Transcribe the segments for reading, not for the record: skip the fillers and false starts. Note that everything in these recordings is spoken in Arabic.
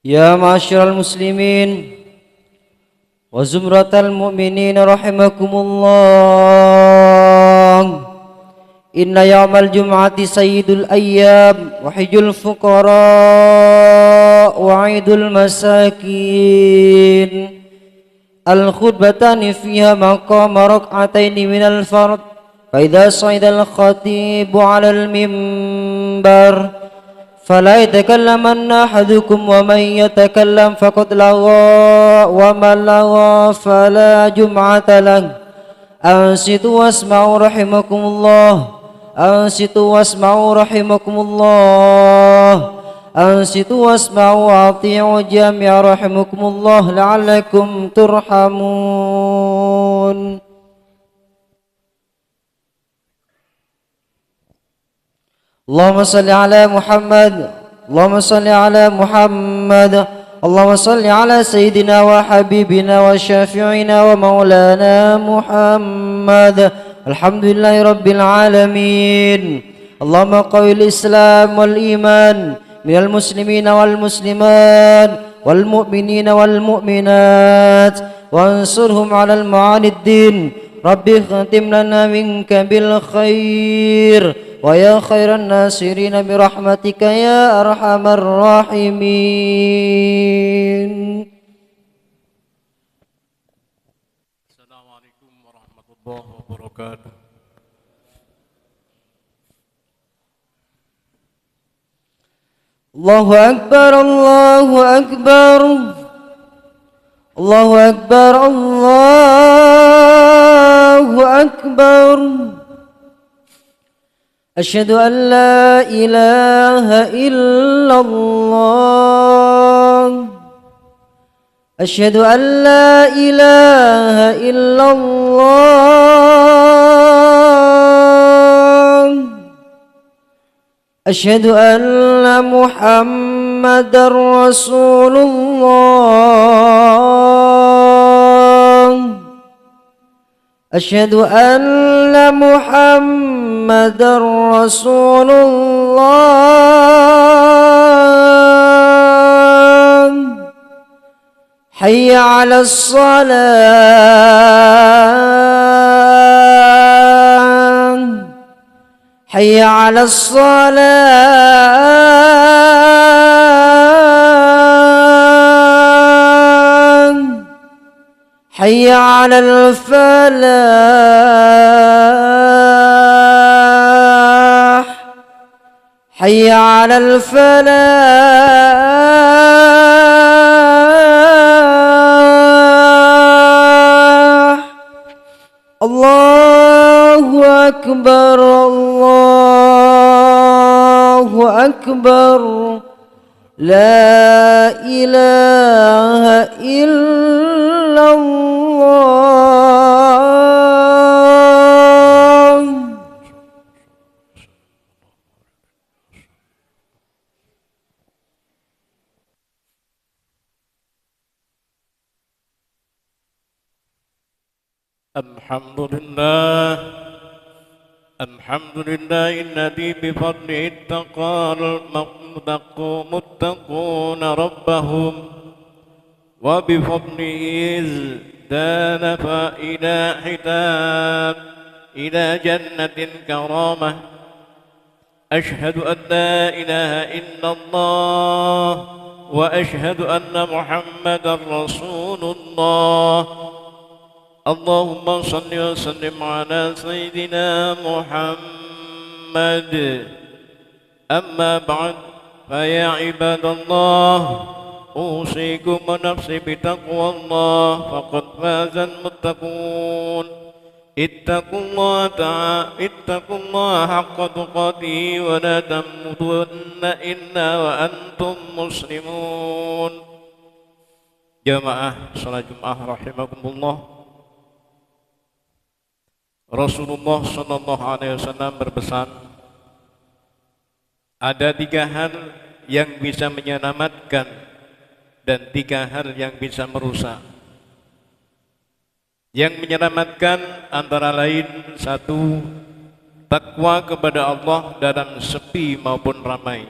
يا معشر المسلمين وزمرة المؤمنين رحمكم الله. إن يوم الجمعة سيد الأيام وحج الفقراء وعيد المساكين. الخطبتان فيها مقام ركعتين من الفرض، فإذا صعد الخطيب على المنبر فلا يتكلمن أحدكم، ومن يتكلم فقد لغى، ومن لغى فلا جمعة له. أنصتوا واسمعوا رحمكم الله. أنصتوا واسمعوا رحمكم الله. أنصتوا واسمعوا وأطيعوا جميعا رحمكم الله لعلكم ترحمون. اللهم صل على محمد. اللهم صل على محمد. اللهم صل على سيدنا وحبيبنا وشافعنا ومولانا محمد. الحمد لله رب العالمين. اللهم قوي الإسلام والإيمان من المسلمين والمسلمات والمؤمنين والمؤمنات، وانصرهم على المعاندين. ربي اختم لنا منك بالخير، ويا خير الناصرين برحمتك يا أرحم الراحمين. السلام عليكم ورحمة الله وبركاته. الله أكبر الله أكبر الله أكبر الله أكبر. أشهد أن لا إله إلا الله. أشهد أن لا إله إلا الله. أشهد أن محمدا رسول الله. أشهد أن محمدا رسول الله. حي على الصلاة. حي على الصلاة. حي على الفلاح. حي على الفلاح. الله أكبر الله أكبر. لا إله إلا الله. الحمد لله. الحمد لله الذي بفضله اتقى المتقون ربهم، وبفضله ازداد فإلى حتاب إلى جنة كرامة. أشهد أن لا إله إلا الله، وأشهد أن محمدا رسول الله. اللهم صل وسلم على سيدنا محمد. أما بعد، فيا عباد الله، أوصيكم ونفسي بتقوى الله، فقد فاز المتقون. اتقوا الله حق تقاته، ولا تموتن إلا وأنتم مسلمون. Jamaah salat Jumat rahimakumullah. Rasulullah sallallahu alaihi wasallam berpesan, ada 3 hal yang bisa menyelamatkan dan 3 hal yang bisa merusak. Yang menyelamatkan antara lain 1, takwa kepada Allah dalam sepi maupun ramai.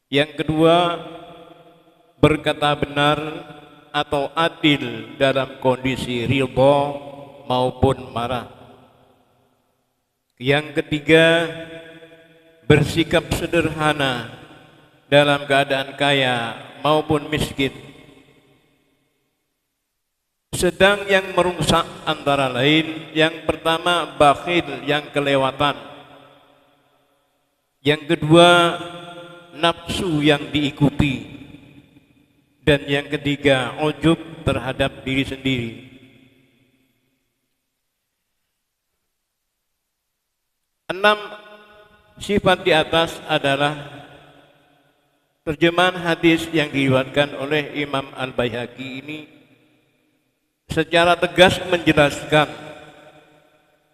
Yang kedua, berkata benar atau adil dalam kondisi ridha maupun marah. Yang ketiga, bersikap sederhana dalam keadaan kaya maupun miskin. Sedang yang merusak antara lain, yang pertama bakhil yang kelewatan, yang kedua nafsu yang diikuti, dan yang ketiga ujub terhadap diri sendiri. Enam sifat di atas adalah terjemahan hadis yang diriwayatkan oleh Imam Al-Baihaqi ini secara tegas menjelaskan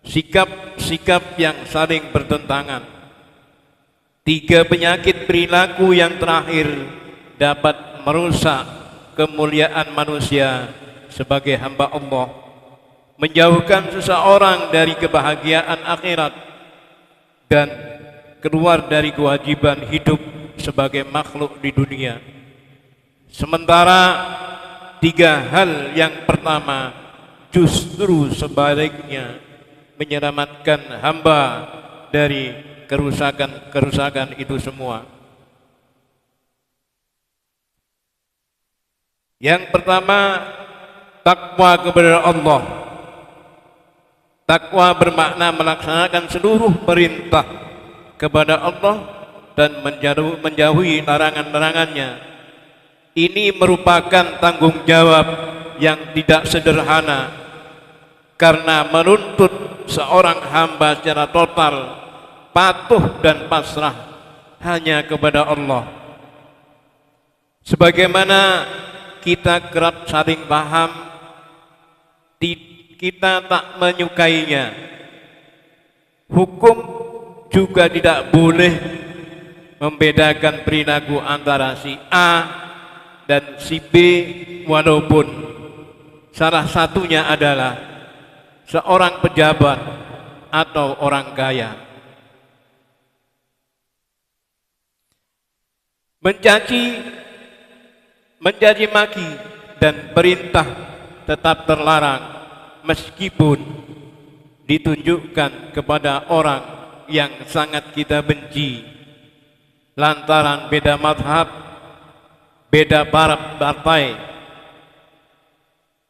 sikap-sikap yang saling bertentangan. Tiga penyakit perilaku yang terakhir dapat merusak kemuliaan manusia sebagai hamba Allah, menjauhkan seseorang dari kebahagiaan akhirat, dan keluar dari kewajiban hidup sebagai makhluk di dunia. Sementara tiga hal yang pertama justru sebaliknya menyelamatkan hamba dari kerusakan itu semua. Yang pertama, takwa kepada Allah. Takwa bermakna melaksanakan seluruh perintah kepada Allah dan menjauhi larangan-larangannya. Ini merupakan tanggung jawab yang tidak sederhana, karena menuntut seorang hamba secara total patuh dan pasrah hanya kepada Allah. Sebagaimana kita kerap saling paham, kita tak menyukainya. Hukum juga tidak boleh membedakan perilaku antara si A dan si B, walaupun salah satunya adalah seorang pejabat atau orang kaya. Mencaci maki dan perintah tetap terlarang meskipun ditunjukkan kepada orang yang sangat kita benci lantaran beda mazhab, beda partai.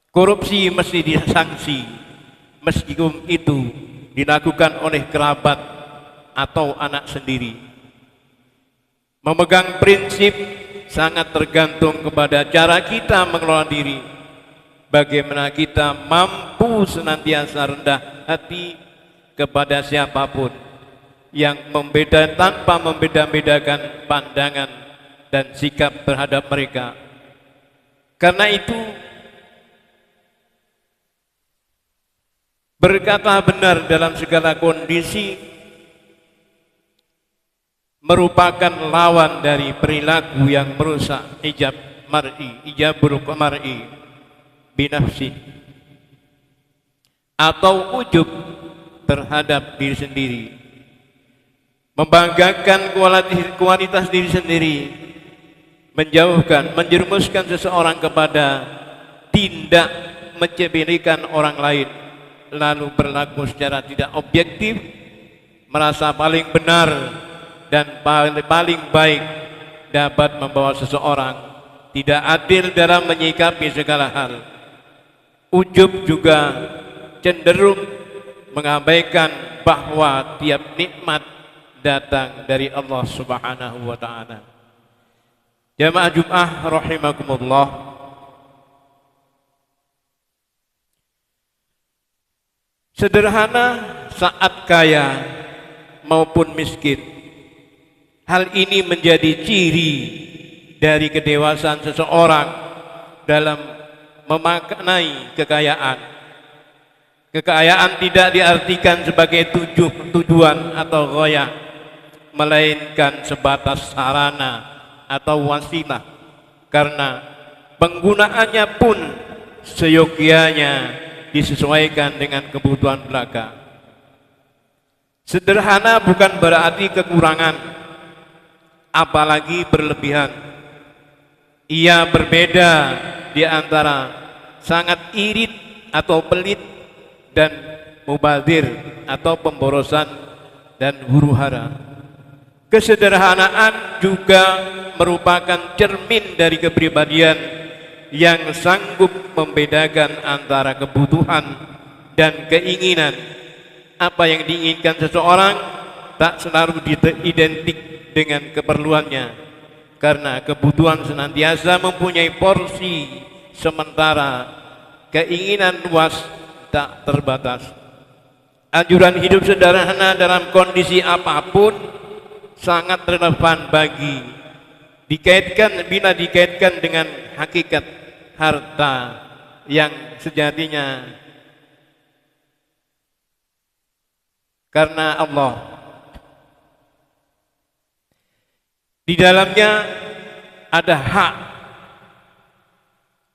Korupsi mesti disanksi meskipun itu dilakukan oleh kerabat atau anak sendiri. Memegang prinsip sangat tergantung kepada cara kita mengelola diri. Bagaimana kita mampu senantiasa rendah hati kepada siapapun yang tanpa membeda-bedakan pandangan dan sikap terhadap mereka. Karena itu, berkata benar dalam segala kondisi merupakan lawan dari perilaku yang merusak ijabul mar'i binafsi atau ujub terhadap diri sendiri, membanggakan kualitas diri sendiri, menjerumuskan seseorang kepada tindak mencibirkan orang lain, lalu berlaku secara tidak objektif, merasa paling benar dan paling baik, dapat membawa seseorang tidak adil dalam menyikapi segala hal. Ujub juga cenderung mengabaikan bahwa tiap nikmat datang dari Allah Subhanahu wa ta'ala. Jamaah Jum'ah rahimakumullah, sederhana saat kaya maupun miskin, hal ini menjadi ciri dari kedewasaan seseorang dalam memaknai kekayaan. Kekayaan tidak diartikan sebagai tujuan atau ghayah, melainkan sebatas sarana atau wasilah, karena penggunaannya pun seyogyanya disesuaikan dengan kebutuhan belaka. Sederhana bukan berarti kekurangan, apalagi berlebihan. Ia berbeda di antara sangat irit atau pelit dan mubazir atau pemborosan dan huru-hara. Kesederhanaan juga merupakan cermin dari kepribadian yang sanggup membedakan antara kebutuhan dan keinginan. Apa yang diinginkan seseorang tak selalu identik dengan keperluannya, karena kebutuhan senantiasa mempunyai porsi, sementara keinginan luas tak terbatas. Anjuran hidup sederhana dalam kondisi apapun sangat relevan bila dikaitkan dengan hakikat harta yang sejatinya karena Allah. Di dalamnya ada hak,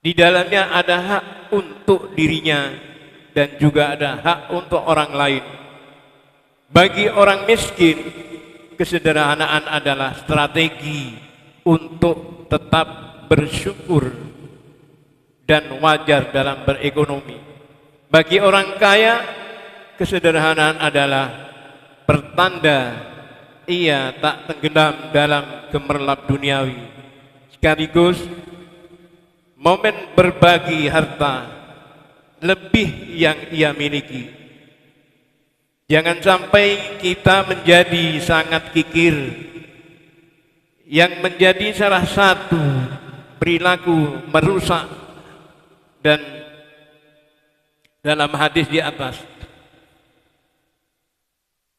di dalamnya ada hak untuk dirinya dan juga ada hak untuk orang lain. Bagi orang miskin, kesederhanaan adalah strategi untuk tetap bersyukur dan wajar dalam berekonomi. Bagi orang kaya, kesederhanaan adalah pertanda ia tak tenggelam dalam gemerlap duniawi. Sekaligus momen berbagi harta lebih yang ia miliki. Jangan sampai kita menjadi sangat kikir, yang menjadi salah satu perilaku merusak. Dan dalam hadis di atas,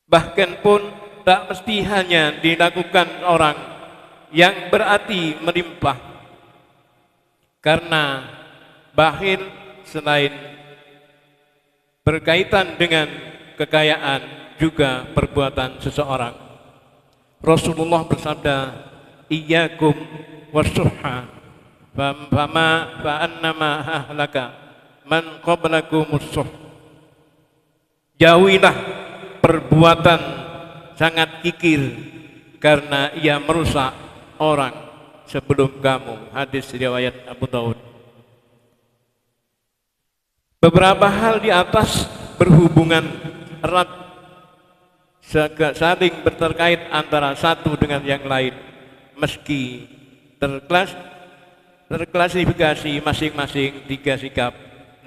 bahkan pun tak mesti hanya dilakukan orang yang berarti melimpah, karena bakhil selain berkaitan dengan kekayaan juga perbuatan seseorang. Rasulullah bersabda, iyyakum wasyuhha fa'annama ahlaka man qablakumus syuh. Jauhilah perbuatan sangat kikir, karena ia merusak orang sebelum kamu. Hadis riwayat Abu Daud. Beberapa hal di atas berhubungan erat, saling berterkait antara satu dengan yang lain, meski terklasifikasi masing-masing tiga sikap,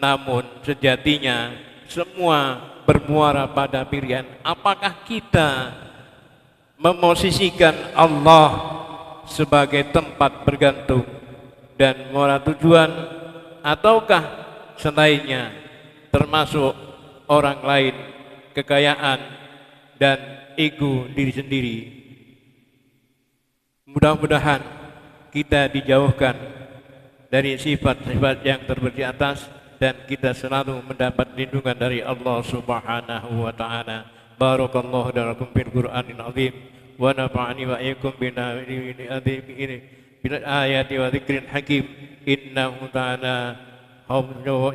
namun sejatinya semua bermuara pada pilihan apakah kita memosisikan Allah sebagai tempat bergantung dan muara tujuan, ataukah selainnya, termasuk orang lain, kekayaan, dan ego diri sendiri. Mudah-mudahan kita dijauhkan dari sifat-sifat yang terberi di atas, dan kita selalu mendapat lindungan dari Allah Subhanahu wa taala. Barakallahu lakum fil Qur'anil azim wa nafa'ani wa iyyakum bil ayati wa dzikril hakim. Innahu ta'ala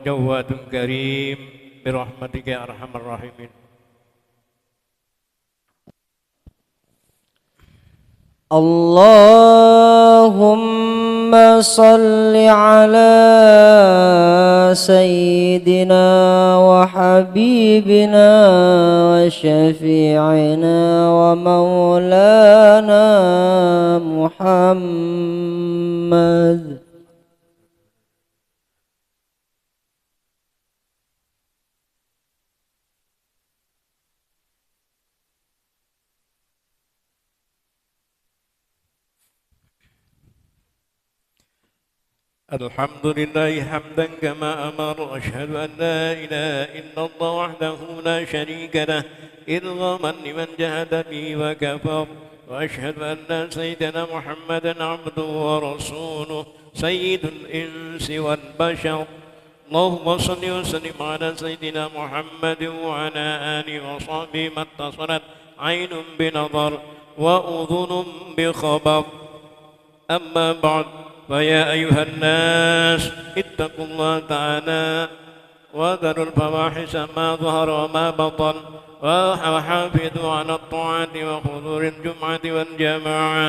jawadun karim bi rahmatika ya arhamar rahimin. Allahumma salli ala sayyidina wa habibina wa syafi'ina wa maulana Muhammad. الحمد لله حمدا كما أمر. أشهد أن لا إله إلا الله وحده لا شريك له إرغاما لمن جهد به وكفر. وأشهد أن سيدنا محمدا عبده ورسوله سيد الإنس والبشر. اللهم صل وسلم على سيدنا محمد وعلى آله وصحبه ما اتصلت عين بنظر وأذن بخبر. أما بعد، فيا أيها الناس اتقوا الله تعالى وذروا الفواحش ما ظهر وما بطن، وحافظوا على الطاعة وحضور الجمعة والجماعة،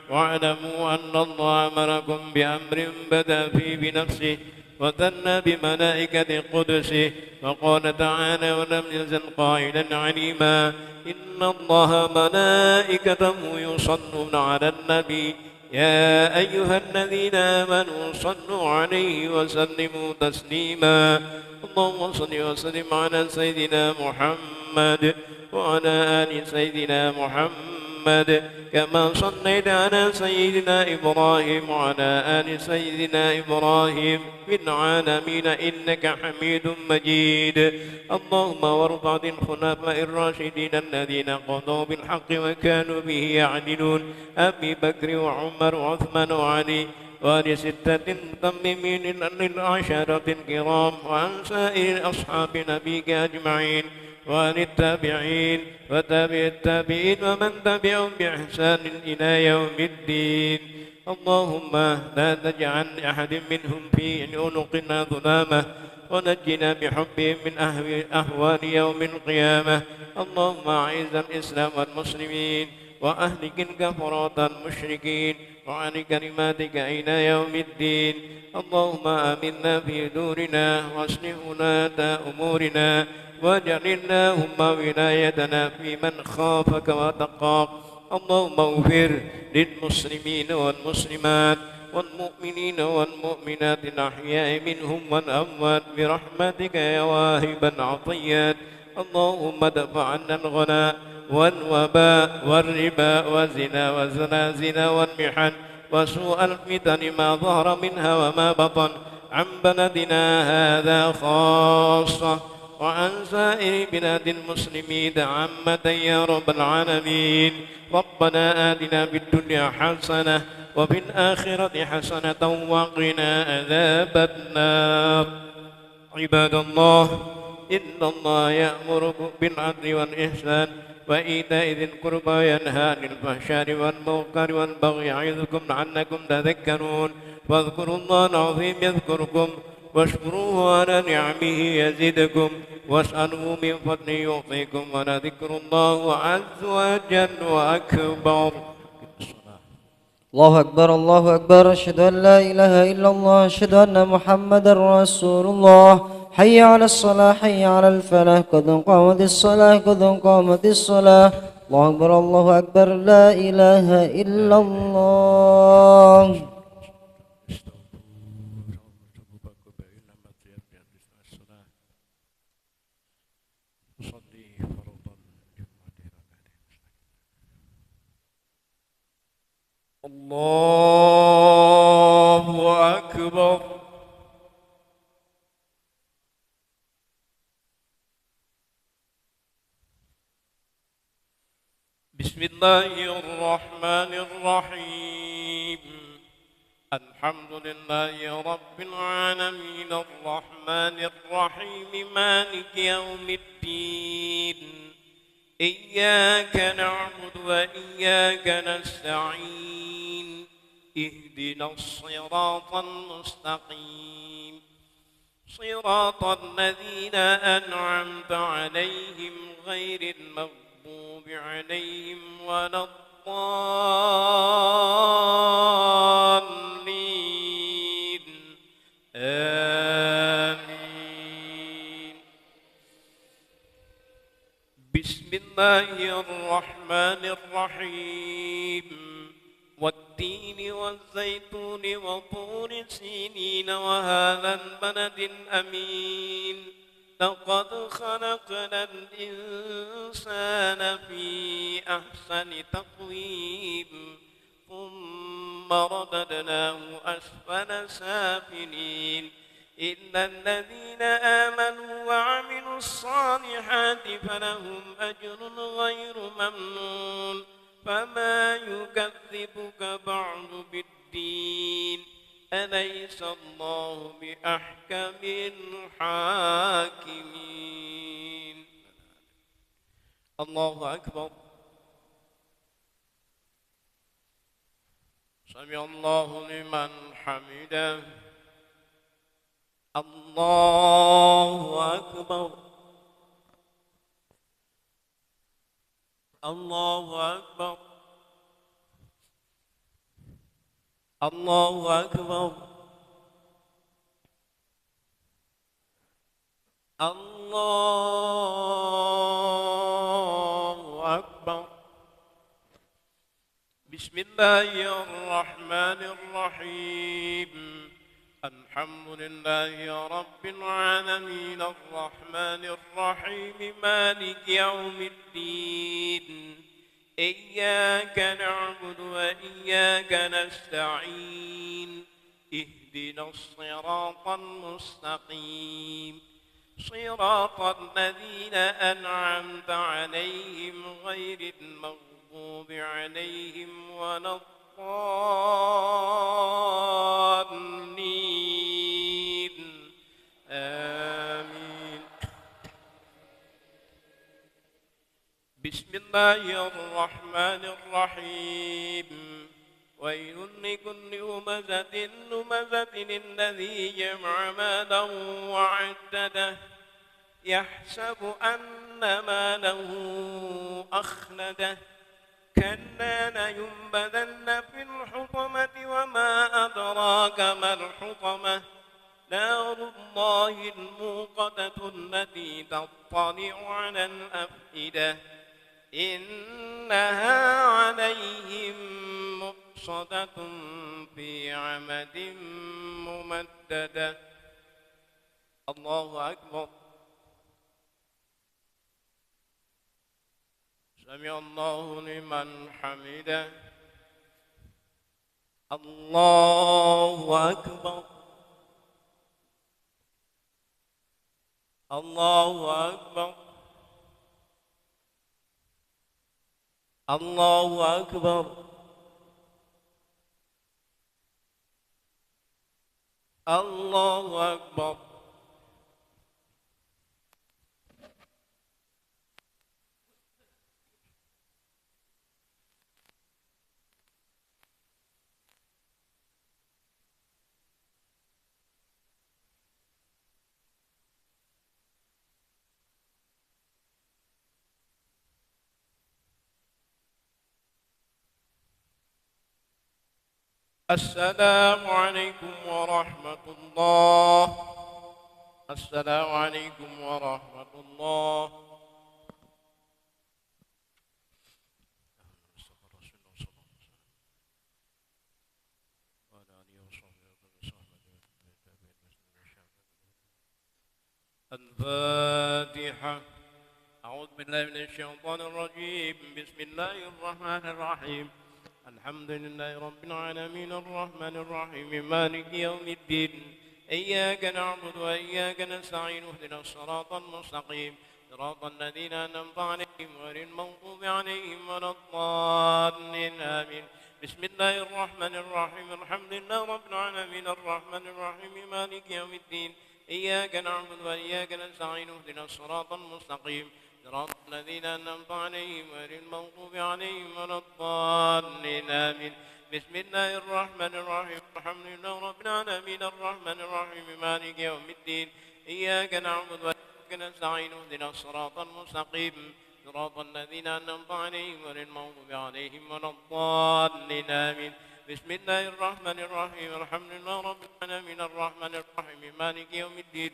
واعلموا أن الله أمركم بأمر بدأ فيه بنفسه وثنى بملائكة قدسه وقال تعالى ولم يزل قائلا عليما إن الله ملائكته يصلون على النبي يا أيها الذين آمنوا صلوا عليه وسلموا تسليما اللهم صل وسلم على سيدنا محمد وعلى آل سيدنا محمد كما صليت على سيدنا إبراهيم وعلى آل سيدنا إبراهيم في العالمين إنك حميد مجيد اللهم وارض عن الخلفاء الراشدين الذين قضوا بالحق وكانوا به يعدلون أبي بكر وعمر وعثمان وعلي وآل ستة متممين للعشرة الكرام وعن سائر أصحاب نبيك أجمعين وعن التابعين وتابع التابعين ومن تبعهم بإحسان إلى يوم الدين اللهم لا تجعل لأحد منهم في عنقنا ظلامة ونجنا بحبهم من أهوال يوم القيامة اللهم أعز الإسلام والمسلمين وأهلك الكفرة المشركين وعن كلماتك إلى يوم الدين اللهم آمنا في دورنا واصلح ولاة أمورنا واجعل اللهم ولايتنا في من خافك واتقاك اللهم اغفر للمسلمين والمسلمات والمؤمنين والمؤمنات الأحياء منهم والأموات برحمتك يا واهب العطيات اللهم ادفع عنا الغلاء والوباء والربا والزنا والزلازل والمحن وسوء الفتن ما ظهر منها وما بطن عن بلدنا هذا خاصة وعن سائر بلاد المسلمين عامة يا رب العالمين ربنا آتنا في الدنيا حسنة وفي الآخرة حسنة وقنا عذاب النار عباد الله إن الله يأمركم بالعدل والإحسان وإيتاء ذي القربى وينهى عن الفحشاء والمنكر والبغي يعظكم لعلكم تذكرون واذكروا الله العظيم يذكركم واشكروه على نعمه يزدكم واسألوا من فضله يعطيكم ولذكر الله عز وجل وأكبر الله أكبر الله أكبر أشهد أن لا إله إلا الله أشهد أن محمدا رسول الله حي على الصلاة حي على الفلاح قد قامت الصلاة قد قامت الصلاة الله أكبر الله أكبر لا إله إلا الله الله أكبر بسم الله الرحمن الرحيم الحمد لله رب العالمين الرحمن الرحيم مالك يوم الدين إياك نعبد وإياك نستعين اهدنا الصراط المستقيم صراط الذين أنعمت عليهم غير المغضوب عليهم ولا الضالين آمين بسم الله الرحمن الرحيم والتين والزيتون وطور سينين وهذا البلد الأمين لقد خلقنا الإنسان في أحسن تقويم ثم رددناه أسفل سافلين إلا الذين آمنوا وعملوا الصالحات فلهم أجر غير ممنون فما يكذبك بعد بالدين أليس الله بأحكم الحاكمين الله أكبر سمع الله لمن حمده الله أكبر الله أكبر الله أكبر الله أكبر. بسم الله الرحمن الرحيم. الحمد لله رب العالمين الرحمن الرحيم مالك يوم الدين. إياك نعبد وإياك نستعين. اهدنا الصراط المستقيم صراط الذين أنعمت عليهم غير المغضوب عليهم ولا الضالين. آمين. بسم الله الرحمن الرحيم. ويل لكل همزة لمزة الذي جمع مالا وعدده يحسب أن ماله أخلده كلا لينبذن في الحطمة وما أدراك ما الحطمة نار الله الموقدة التي تطلع على الأفئدة إنها عليهم مؤصدة في عمد ممددة. الله أكبر. سمع الله لمن حمده. الله أكبر. الله أكبر. الله أكبر. الله أكبر. السلام عليكم ورحمة الله. السلام عليكم ورحمة الله. الفاتحة. أعوذ بالله من الشيطان الرجيم. بسم الله الرحمن الرحيم. الحمد لله رب العالمين الرحمن الرحيم مالك يوم الدين. إياك نعبد وإياك نستعين اهدنا الصراط المستقيم صراط الذين أنعمت عليهم غير المغضوب عليهم ولا الضالين. آمين. بسم الله الرحمن الرحيم. الحمد لله رب العالمين الرحمن الرحيم مالك يوم الدين. إياك نعبد وإياك نستعين اهدنا الصراط المستقيم صراط الذين أنعمت عليهم غير المغضوب عليهم ولا الضالين. آمين. بسم الله الرحمن الرحيم. الحمد لله رب العالمين الرحمن الرحيم مالك يوم الدين. إياك نعبد وإياك نستعين اهدنا الصراط المستقيم صراط الذين أنعمت عليهم غير المغضوب عليهم ولا الضالين. آمين. بسم الله الرحمن الرحيم. الحمد لله رب العالمين الرحمن الرحيم مالك يوم الدين.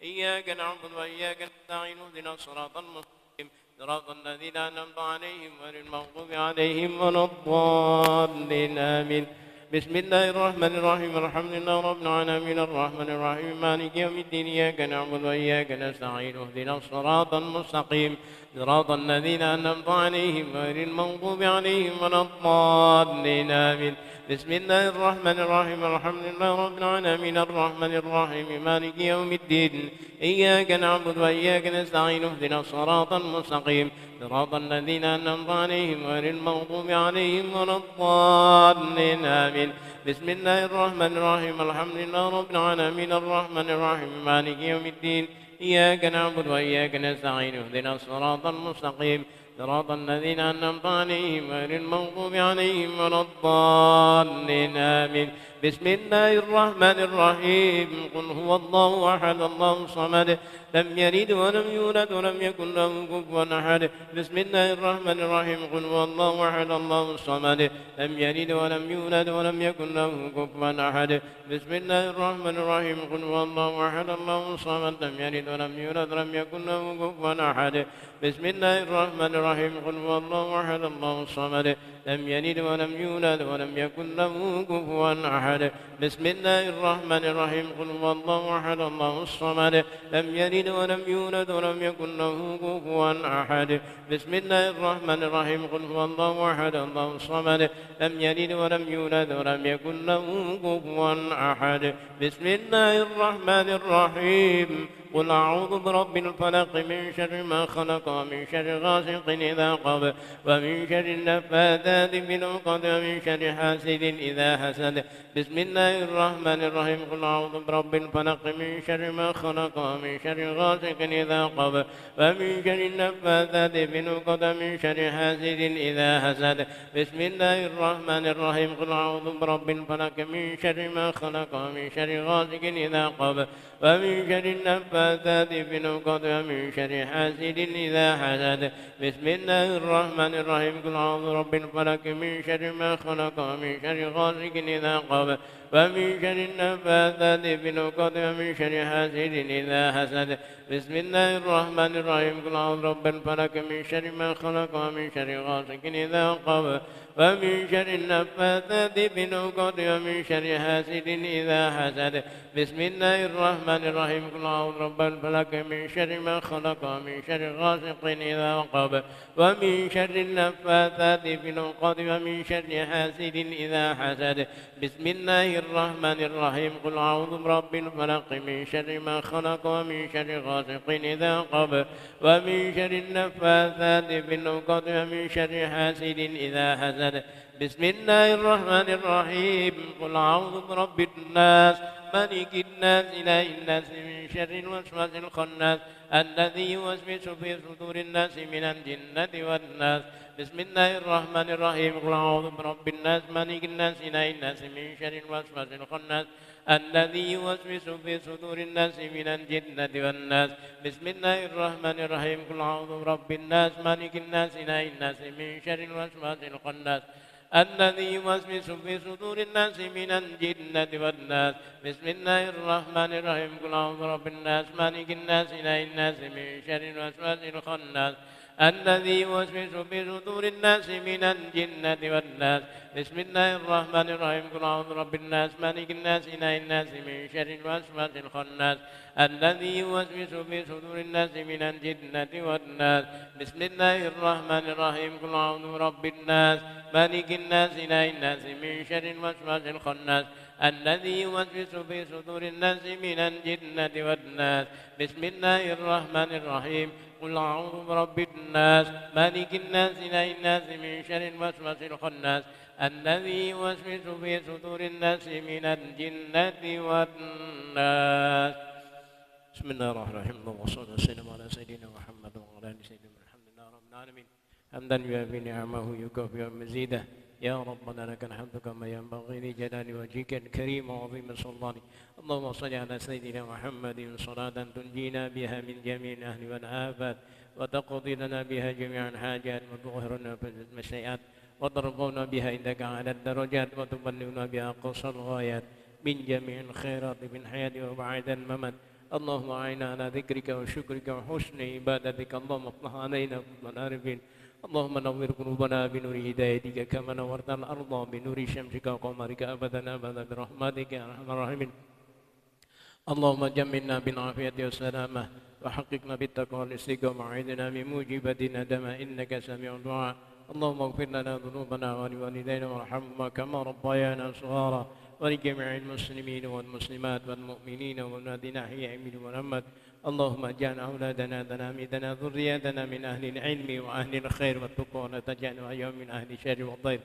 إياك نعبد وإياك نستعين اهدنا الصراط المستقيم صراط الذين أنعمت عليهم غير المغضوب عليهم ولا الضالين. آمين. بسم الله الرحمن الرحيم. الحمد لله رب العالمين الرحمن الرحيم مالك يوم الدين. إياك نعبد وإياك نستعين اهدنا الصراط المستقيم صراط الذين أنعمت عليهم غير المغضوب عليهم ولا الضالين. آمين. بسم الله الرحمن الرحيم. الحمد لله رب العالمين الرحمن الرحيم مالك يوم الدين. إياك نعبد وإياك نستعين اهدنا الصراط المستقيم صراط الذين أنعمت عليهم غير المغضوب عليهم ولا الضالين. آمين. بسم الله الرحمن الرحيم. الحمد لله رب العالمين الرحمن الرحيم مالك يوم الدين. إياك نعبد وإياك نستعين اهدنا الصراط المستقيم صراط الذين أنعمت عليهم غير المغضوب عليهم ولا الضالين. آمين. بسم الله الرحمن الرحيم قل هو الله أحد الله الصمد لم يلد ولم يولد ولم يكن له كفوا أحد بسم الله الرحمن الرحيم قل هو الله أحد الله الصمد لم يلد ولم يولد ولم يكن له كفوا أحد بسم الله الرحمن الرحيم قل هو الله أحد الله الصمد لم يلد ولم يولد ولم يكن له كفوا أحد بسم الله الرحمن الرحيم قل هو الله أحد الله الصمد لم يلد ولم يولد ولم يكن له كفوا أحد بسم الله الرحمن الرحيم قل هو الله أحد الله الصمد لم يلد ولم يولد ولم يكن له كفوا أحد بسم الله الرحمن الرحيم قل هو الله أحد الله الصمد لم يلد ولم يولد ولم يكن له كفوا أحد بسم الله الرحمن الرحيم قل أعوذ برب الفلق من شر ما خلق ومن شر غاسق إذا وقب ومن شر النفاثات في العقد ومن شر حاسد إذا حسد بسم الله الرحمن الرحيم قل أعوذ برب الفلق من شر ما خلق ومن شر غاسق إذا وقب ومن شر النفاثات في العقد ومن شر حاسد إذا حسد بسم الله الرحمن الرحيم قل أعوذ برب الفلق من شر ما خلق ومن شر غاسق إذا وقب ومن شر النفاثات في العقد ومن شر حاسد إذا حسد بسم الله الرحمن الرحيم قل أعوذ برب الفلق من شر ما خلق ومن شر غاسق إذا وقب ومن شر النفاثات في العقد ومن شر حاسد إذا حسد بسم الله الرحمن الرحيم قل أعوذ برب الفلق من شر ما خلق ومن شر غاسق إذا وقب ومن شر النفاثات في العقد ومن شر حاسد إذا حسد بسم الله الرحمن الرحيم قل أعوذ برب الفلق من شر ما خلق ومن شر غاسق إذا وقب ومن شر النفاثات في العقد ومن شر حاسد إذا حسد بسم الله الرحمن الرحيم قل أعوذ برب الفلق من شر ما خلق ومن شر غاسق إذا وقب ومن شر النفاثات في العقد ومن شر حاسد إذا حسد بسم الله الرحمن الرحيم قل أعوذ برب الناس ملك الناس إله الناس من شر الوسواس الخناس الذي يوسوس في صدور الناس من الجنة والناس بسم الله الرحمن الرحيم قل أعوذ برب الناس ملك الناس إله الناس من شر الوسواس الخناس الذي يوسوس في صدور الناس من الجنة والناس بسم الله الرحمن الرحيم قل أعوذ برب الناس ملك الناس إله الناس من شر الوسواس الخناس الذي يوسوس في صدور الناس من الجنة والناس بسم الله الرحمن الرحيم قل أعوذ برب الناس مالك الناس إله الناس من شر الوسواس الخناس الذي يوسوس في صدور الناس من الجنة والناس بسم الله الرحمن الرحيم قل أعوذ برب الناس مالك الناس إله الناس من شر الوسواس الخناس الذي يوسوس في صدور الناس من الجنة والناس بسم الله الرحمن الرحيم قل أعوذ برب الناس مالك الناس إله الناس من شر الوسواس الخناس الذي يوسوس في صدور الناس من الجنة والناس بسم الله الرحمن الرحيم قل أعوذ برب الناس مالك الناس إله الناس من شر الوسواس الخناس الذي يوسوس في صدور الناس من الجنة والناس بسم الله الرحمن الرحيم اللهم صل وسلم على سيدنا محمد وعلى آل سيدنا الحمد لله رب العالمين حمدا يوافي نعمه يكافئ مزيده يا ربنا لك الحمد كما ينبغي لجلال وجهك الكريم وعظيم سلطانك اللهم صل على سيدنا محمد صلاة تنجينا بها من جميع الأهل والآفات وتقضي لنا بها جميع الحاجات وتظهرنا في المشيئات وترضونا بها عندك على الدرجات وتبلغنا بها أقصى الغايات من جميع الخيرات في الحياة وبعد الممات اللهم أعنا على ذكرك وشكرك وحسن عبادتك اللهم افتح علينا فضل العارفين اللهم نور قلوبنا بنور هدايتك كما نورت الأرض بنور شمسك وقمرك أبدا أبدا برحمتك يا أرحم الراحمين اللهم جملنا بالعافية والسلامة وحققنا بالتقوى والاستقامة وعيدنا من موجبات ندم إنك سميع الدعاء اللهم اغفر لنا ذنوبنا ولوالدينا وارحمهما كما ربيانا صغارا ولجميع المسلمين والمسلمات والمؤمنين والذين أحياء من محمد اللهم اجعل أولادنا تلاميذنا ذرياتنا من أهل العلم وأهل الخير والتقوى ولا تجعلنا يوم من أهل الشر والضير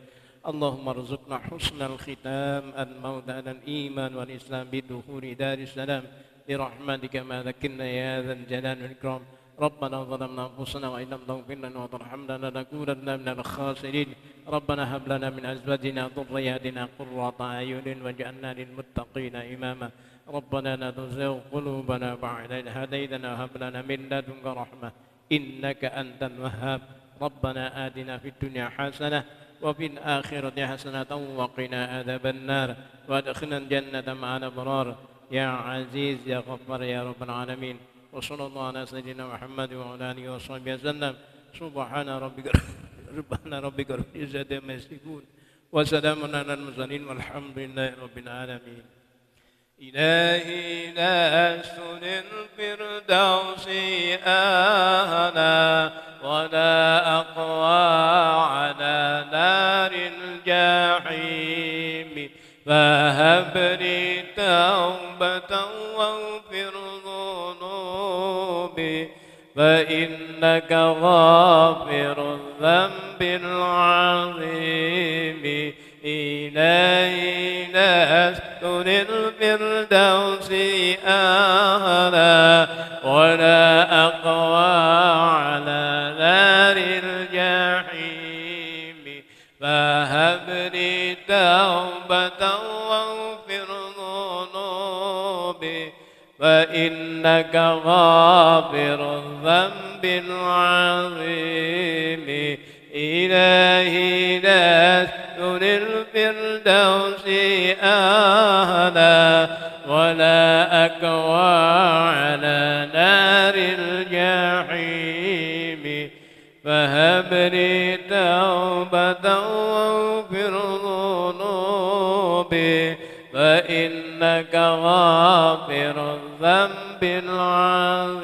اللهم ارزقنا حسن الختام الموت على الإيمان والإسلام بدخول دار السلام برحمتك ما ذكرنا يا ذا الجلال والإكرام ربنا ظلمنا أنفسنا وإن لم تغفر لنا وترحمنا لنكونن من الخاسرين ربنا هب لنا من أزواجنا وذرياتنا قرة أعين واجعلنا للمتقين إماما ربنا لا تزغ قلوبنا بعد إذ هديتنا وهب لنا من لدنك رحمة إنك أنت الوهاب ربنا آتنا في الدنيا حسنة وفي الآخرة حسنة وقنا عذاب النار وادخلنا الجنة مع الأبرار يا عزيز يا غفار يا رب العالمين وصلى الله على سيدنا محمد وعلى آله وصحبه وسلم سبحان ربك رب العزة عما يصفون وسلام على المرسلين والحمد لله رب العالمين إلهي لست للفردوس أهلا ولا أقوى على نار الجحيم فهب لي توبة واغفر ذنوبي فإنك غافر الذنب العظيم إلهي لست للفردوس أهلا ولا أقوى على نار الجحيم فهب لي توبة واغفر ذنوبي فإنك غافر الذنب العظيم إلهي لست للفردوس أهلا ولا أكوى على نار الجحيم فهب لي توبة واغفر ذنوبي فإنك غافر الذنب العظيم